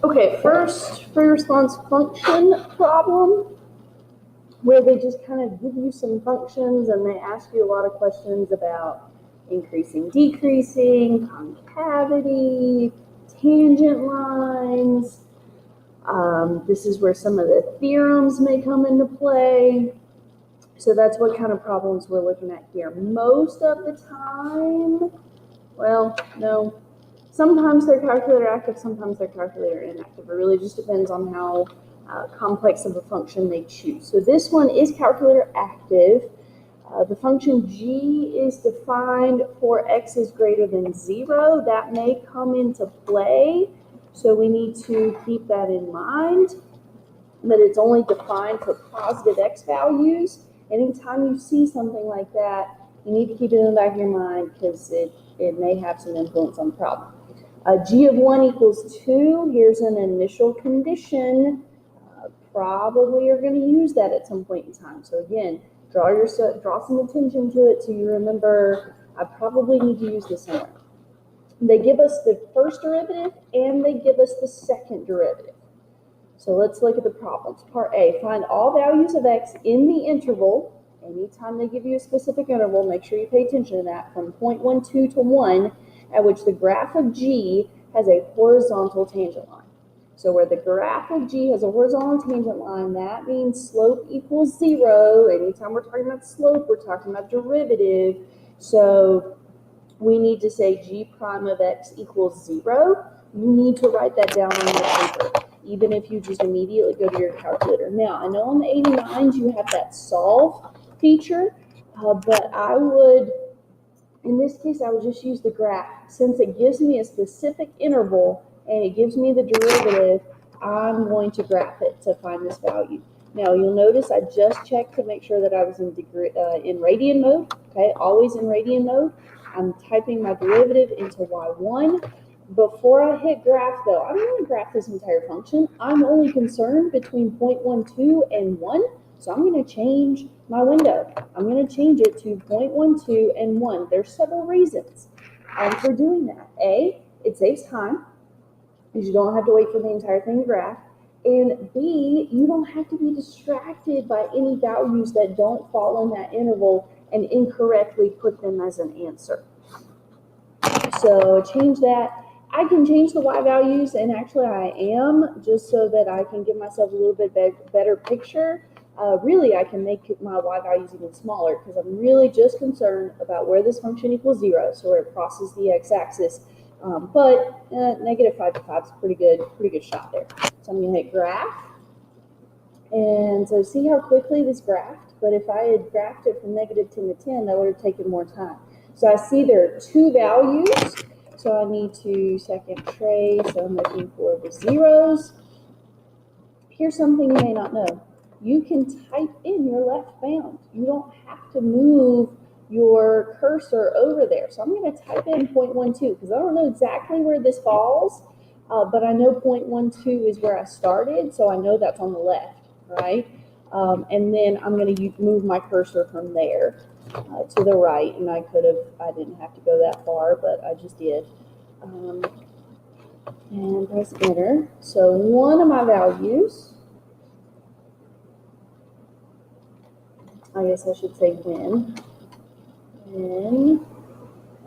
Okay, first free response function problem, where they just kind of give you some functions and they ask you a lot of questions about increasing, decreasing, concavity, tangent lines. This is where some of the theorems may come into play. So that's what kind of problems we're looking at here. Most of the time, well, no, sometimes they're calculator active, sometimes they're calculator inactive. It really just depends on how complex of a function they choose. So this one is calculator active. The function g is defined for x is greater than 0. That may come into play, so we need to keep that in mind, that it's only defined for positive x values. Anytime you see something like that, you need to keep it in the back of your mind because it may have some influence on the problem. G of 1 equals 2. Here's an initial condition. Probably you're going to use that at some point in time. So again, draw some attention to it so you remember I probably need to use this somewhere. They give us the first derivative and they give us the second derivative. So let's look at the problems. Part A, find all values of x in the interval. Anytime they give you a specific interval, make sure you pay attention to that, from 0.12 to 1, at which the graph of g has a horizontal tangent line. So where the graph of g has a horizontal tangent line, that means slope equals 0. Anytime we're talking about slope, we're talking about derivative. So we need to say g prime of x equals 0. You need to write that down on your paper, even if you just immediately go to your calculator. Now, I know on the 89s you have that solve feature, but I would, in this case, I would just use the graph. Since it gives me a specific interval and it gives me the derivative, I'm going to graph it to find this value. Now, you'll notice I just checked to make sure that I was in radian mode, okay, always in radian mode. I'm typing my derivative into y1. Before I hit graph, though, I'm going to graph this entire function. I'm only concerned between 0.12 and 1, so I'm going to change my window. I'm going to change it to 0.12 and 1. There's several reasons for doing that. A, it saves time, because you don't have to wait for the entire thing to graph. And B, you don't have to be distracted by any values that don't fall in that interval and incorrectly put them as an answer. So change that. I can change the y values, and actually I am, just so that I can give myself a little bit better picture. Really, I can make my y values even smaller because I'm really just concerned about where this function equals 0, so where it crosses the x-axis. But negative 5 to 5 is pretty good shot there. So I'm going to hit graph. And so see how quickly this graphed? But if I had graphed it from negative 10 to 10, that would have taken more time. So I see there are two values. So I need to second trace. So I'm looking for the zeros. Here's something you may not know. You can type in your left bound. You don't have to move your cursor over there. So I'm going to type in 0.12 because I don't know exactly where this falls, but I know 0.12 is where I started, so I know that's on the left, right? And then I'm going to move my cursor from there to the right, and I didn't have to go that far, but I just did. And press enter. So one of my values, I guess I should say when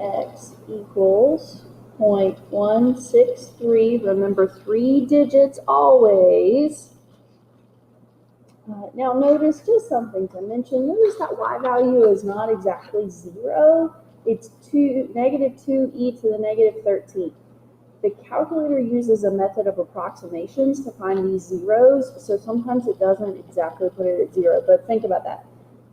x equals 0.163, remember 3 digits always. Now notice just something to mention. Notice that y value is not exactly 0. It's negative 2e to the negative 13. The calculator uses a method of approximations to find these zeros, so sometimes it doesn't exactly put it at 0, but think about that.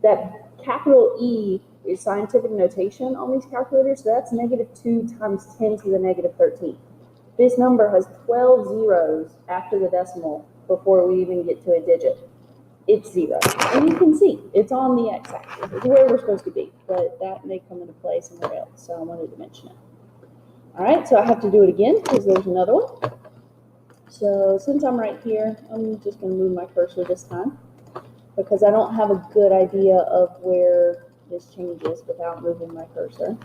That capital E is scientific notation on these calculators, so that's negative 2 times 10 to the negative 13. This number has 12 zeros after the decimal before we even get to a digit. It's 0. And you can see it's on the x-axis. It's where we're supposed to be, but that may come into play somewhere else, so I wanted to mention it. All right, so I have to do it again because there's another one. So since I'm right here, I'm just going to move my cursor this time because I don't have a good idea of where this changes without moving my cursor.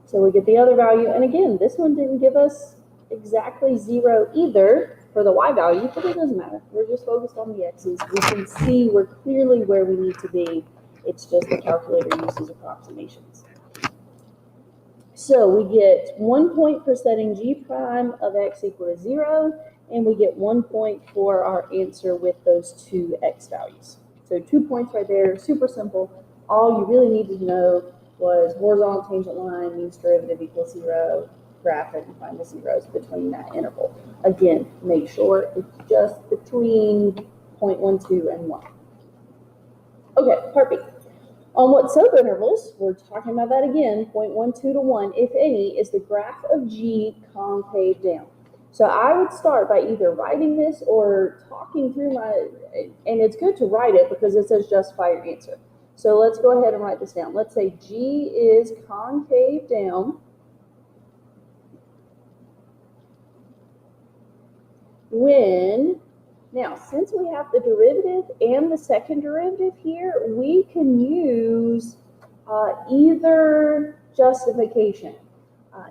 So we get the other value, and again, this one didn't give us exactly 0 either for the y value, but it doesn't matter. We're just focused on the x's. We can see we're clearly where we need to be. It's just the calculator uses approximations. So we get 1 point for setting g prime of x equal to 0, and we get 1 point for our answer with those two x values. So 2 points right there, super simple. All you really needed to know was horizontal tangent line means derivative equals 0, graph it and find the zeros between that interval. Again, make sure it's just between 0.12 and 1. Okay, part B. On what subintervals, we're talking about that again, 0.12 to 1, if any, is the graph of G concave down? So I would start by either writing this or talking through and it's good to write it because it says justify your answer. So let's go ahead and write this down. Let's say G is concave down when, now since we have the derivative and the second derivative here, we can use either justification.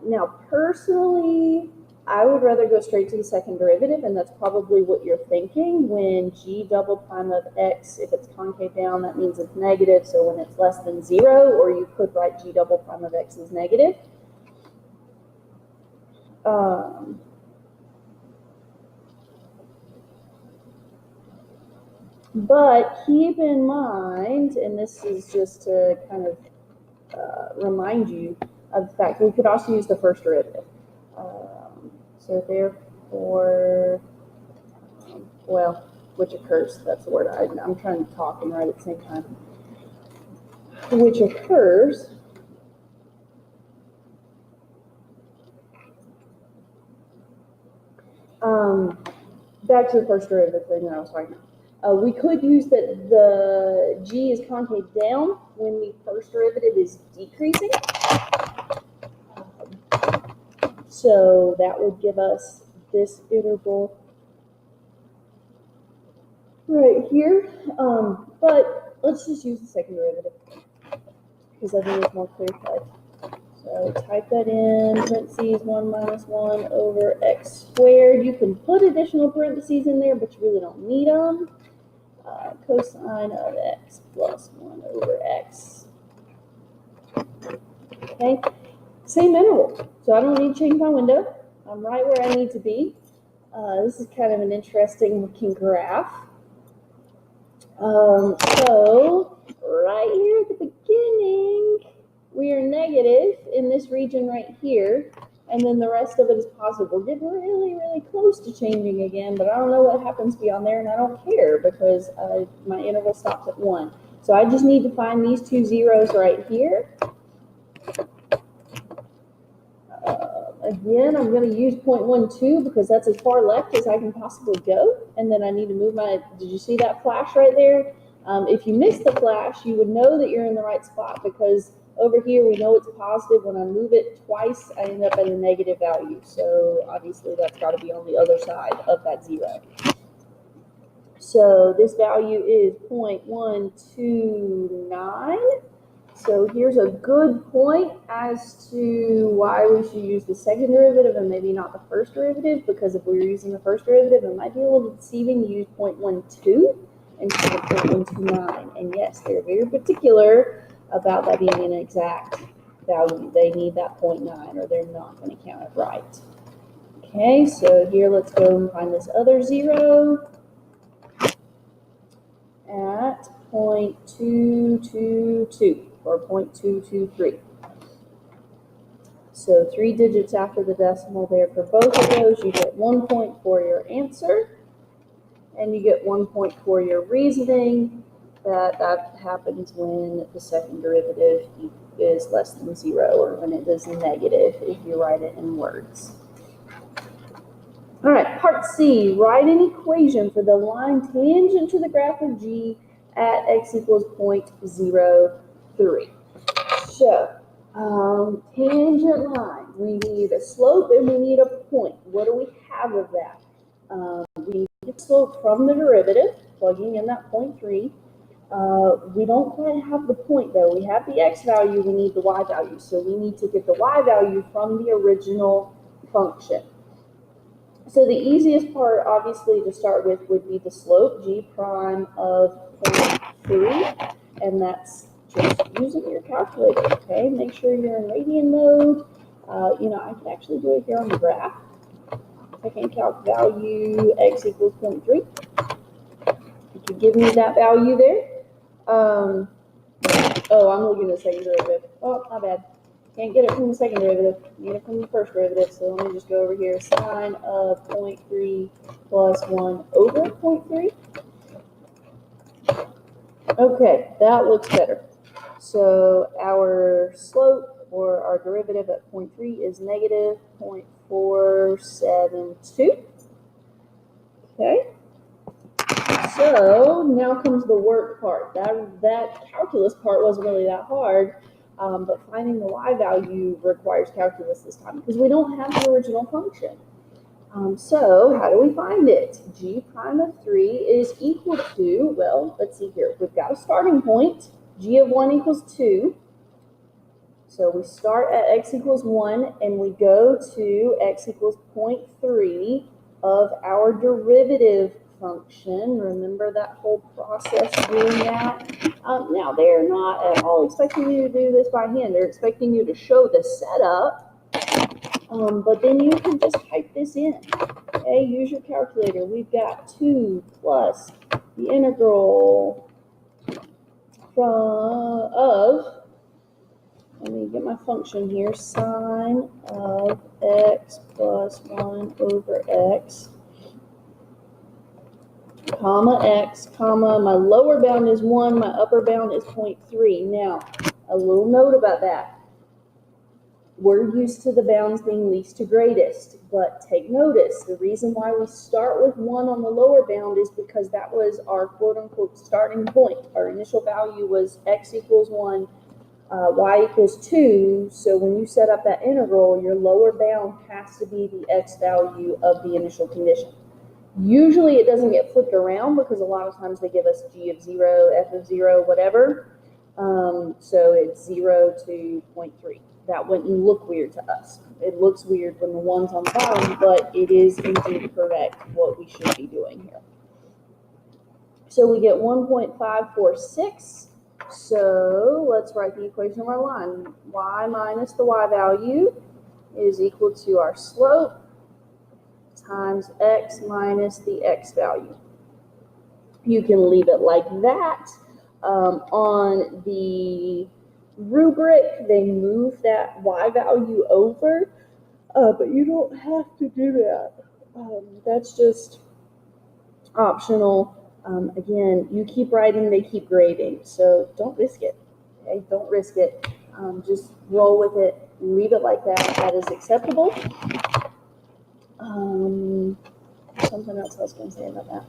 Now personally, I would rather go straight to the second derivative, and that's probably what you're thinking. When g double prime of x, if it's concave down, that means it's negative, so when it's less than 0, or you could write g double prime of x as negative. But keep in mind, and this is just to kind of remind you of the fact that we could also use the first derivative. So therefore, well, which occurs, that's the word I'm trying to talk and write at the same time. Which occurs back to the first derivative thing that I was talking about. We could use that the g is concave down when the first derivative is decreasing. So that would give us this interval right here. But let's just use the second derivative because I think it's more clear cut. So type that in, parentheses 1 minus 1 over x squared. You can put additional parentheses in there, but you really don't need them. Cosine of x plus 1 over x. Okay, same interval. So I don't need to change my window. I'm right where I need to be. This is kind of an interesting looking graph. So right here at the beginning, we are negative in this region right here, and then the rest of it is positive. We're getting really, really close to changing again, but I don't know what happens beyond there, and I don't care because my interval stops at 1. So I just need to find these two zeros right here. Again, I'm going to use 0.12 because that's as far left as I can possibly go, and then I need to move my, did you see that flash right there? If you missed the flash, you would know that you're in the right spot because over here we know it's positive. When I move it twice, I end up at a negative value. So obviously that's got to be on the other side of that 0. So this value is 0.129. So here's a good point as to why we should use the second derivative and maybe not the first derivative, because if we were using the first derivative, it might be a little deceiving to use 0.12 instead of 0.129. And yes, they're very particular about that being an exact value. They need that 0.9 or they're not going to count it right. Okay, so here let's go and find this other 0 at 0.222. Or 0.223. So 3 digits after the decimal there for both of those. You get 1 point for your answer, and you get 1 point for your reasoning. That happens when the second derivative is less than 0, or when it is negative if you write it in words. All right, part C, write an equation for the line tangent to the graph of G at x equals 0.03. So, tangent line, we need a slope and we need a point. What do we have of that? We need the slope from the derivative, plugging in that 0.3. We don't quite have the point though. We have the x value, we need the y value. So we need to get the y value from the original function. So the easiest part, obviously, to start with would be the slope, g prime of 0.3, and that's just using your calculator, okay? Make sure you're in radian mode. I can actually do it here on the graph. I can calc value x equals 0.3. You can give me that value there. I'm looking at the second derivative. Oh, my bad. Can't get it from the second derivative. Need it from the first derivative. So let me just go over here. Sine of 0.3 plus 1 over 0.3. Okay, that looks better. So our slope or our derivative at 0.3 is negative 0.472. Okay. So now comes the work part. That calculus part wasn't really that hard, but finding the y value requires calculus this time because we don't have the original function. So how do we find it? G prime of 3 is equal to, well, let's see here. We've got a starting point. G of 1 equals 2. So we start at x equals 1 and we go to x equals 0.3 of our derivative function. Remember that whole process doing that? Now, they're not at all expecting you to do this by hand. They're expecting you to show the setup, but then you can just type this in. Okay, use your calculator. We've got 2 plus the integral let me get my function here, sine of x plus 1 over x, comma x, comma, my lower bound is 1, my upper bound is 0.3. Now, a little note about that. We're used to the bounds being least to greatest, but take notice, the reason why we start with 1 on the lower bound is because that was our quote-unquote starting point. Our initial value was x equals 1, y equals 2, so when you set up that integral, your lower bound has to be the x value of the initial condition. Usually it doesn't get flipped around because a lot of times they give us g of 0, f of 0, whatever, so it's 0 to 0.3. That wouldn't look weird to us. It looks weird when the 1's on the bottom, but it is indeed correct what we should be doing here. So we get 1.546. So let's write the equation of our line. Y minus the y value is equal to our slope times x minus the x value. You can leave it like that. On the rubric, they move that y value over, but you don't have to do that. That's just optional. Again, you keep writing, they keep grading, so don't risk it. Okay, don't risk it. Just roll with it, leave it like that. That is acceptable. Something else I was going to say about that.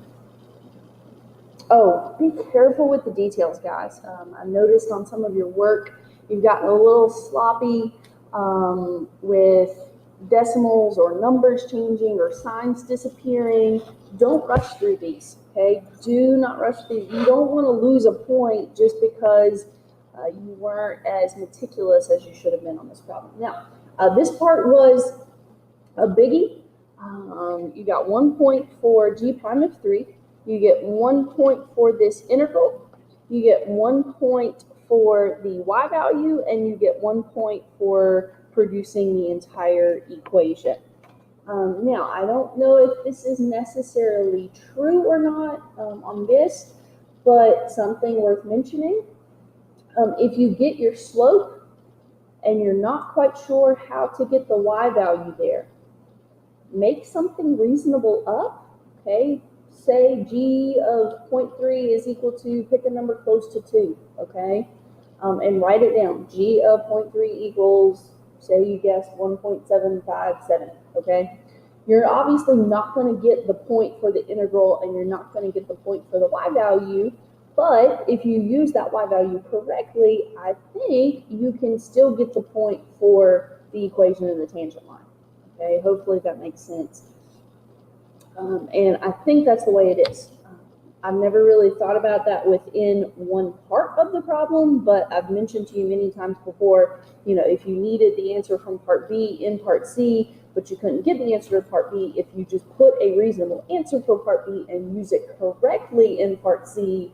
Oh, be careful with the details, guys. I've noticed on some of your work, you've gotten a little sloppy with decimals or numbers changing or signs disappearing. Don't rush through these, okay? Do not rush through. You don't want to lose a point just because you weren't as meticulous as you should have been on this problem. Now, this part was a biggie. You got 1 point for g prime of 3. You get 1 point for this integral. You get 1 point for the y value, and you get 1 point for producing the entire equation. Now, I don't know if this is necessarily true or not on this, but something worth mentioning. If you get your slope and you're not quite sure how to get the y value there, make something reasonable up, okay? Say g of 0.3 is equal to, pick a number close to 2, okay? And write it down. G of 0.3 equals, say you guessed 1.757, okay? You're obviously not going to get the point for the integral, and you're not going to get the point for the y value, but if you use that y value correctly, I think you can still get the point for the equation in the tangent line. Okay, hopefully that makes sense. And I think that's the way it is. I've never really thought about that within one part of the problem, but I've mentioned to you many times before, if you needed the answer from part B in part C, but you couldn't get the answer to part B. If you just put a reasonable answer for part B and use it correctly in part C,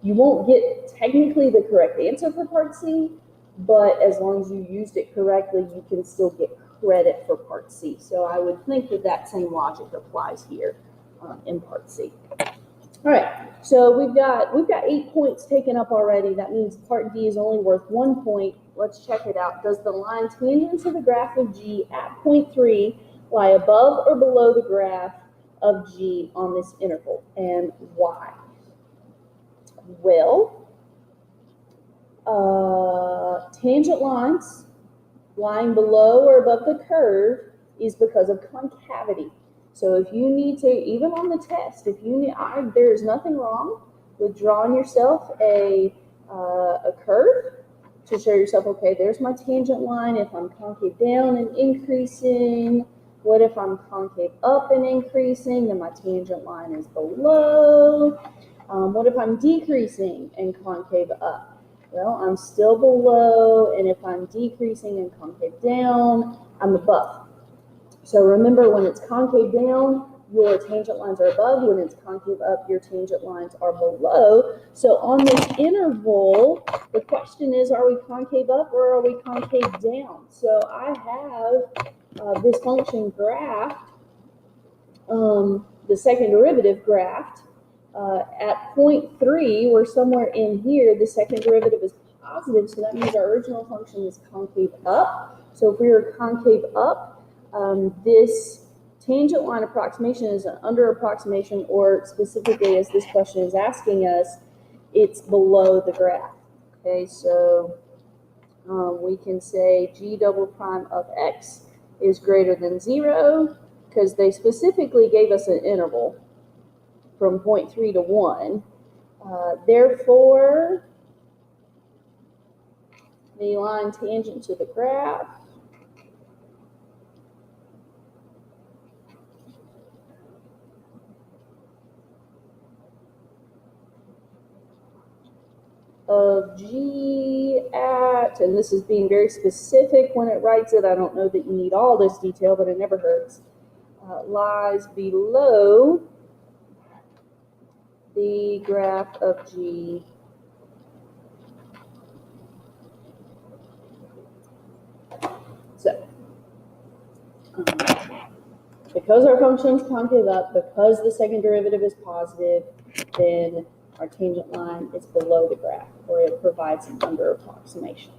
you won't get technically the correct answer for part C, but as long as you used it correctly, you can still get credit for part C. So I would think that that same logic applies here in part C. All right, so we've got 8 points taken up already. That means part D is only worth 1 point. Let's check it out. Does the line tangent to the graph of G at point 3 lie above or below the graph of G on this interval, and why? Well, tangent lines lying below or above the curve is because of concavity. So if you need to, even on the test, if you need, there's nothing wrong with drawing yourself a curve to show yourself, okay, there's my tangent line. If I'm concave down and increasing, what if I'm concave up and increasing? Then my tangent line is below. What if I'm decreasing and concave up? Well, I'm still below, and if I'm decreasing and concave down, I'm above. So remember, when it's concave down, your tangent lines are above. When it's concave up, your tangent lines are below. So on this interval, the question is, are we concave up or are we concave down? So I have this function graphed, the second derivative graphed. At point 3, we're somewhere in here, the second derivative is positive, so that means our original function is concave up. So if we were concave up, this tangent line approximation is an under approximation, or specifically, as this question is asking us, it's below the graph. Okay, so we can say G double prime of X is greater than 0, because they specifically gave us an interval from 0.3 to 1. Therefore, the line tangent to the graph of G at, and this is being very specific when it writes it, I don't know that you need all this detail, but it never hurts, lies below the graph of G so because our function is concave up, because the second derivative is positive, then our tangent line is below the graph, or it provides an under approximation.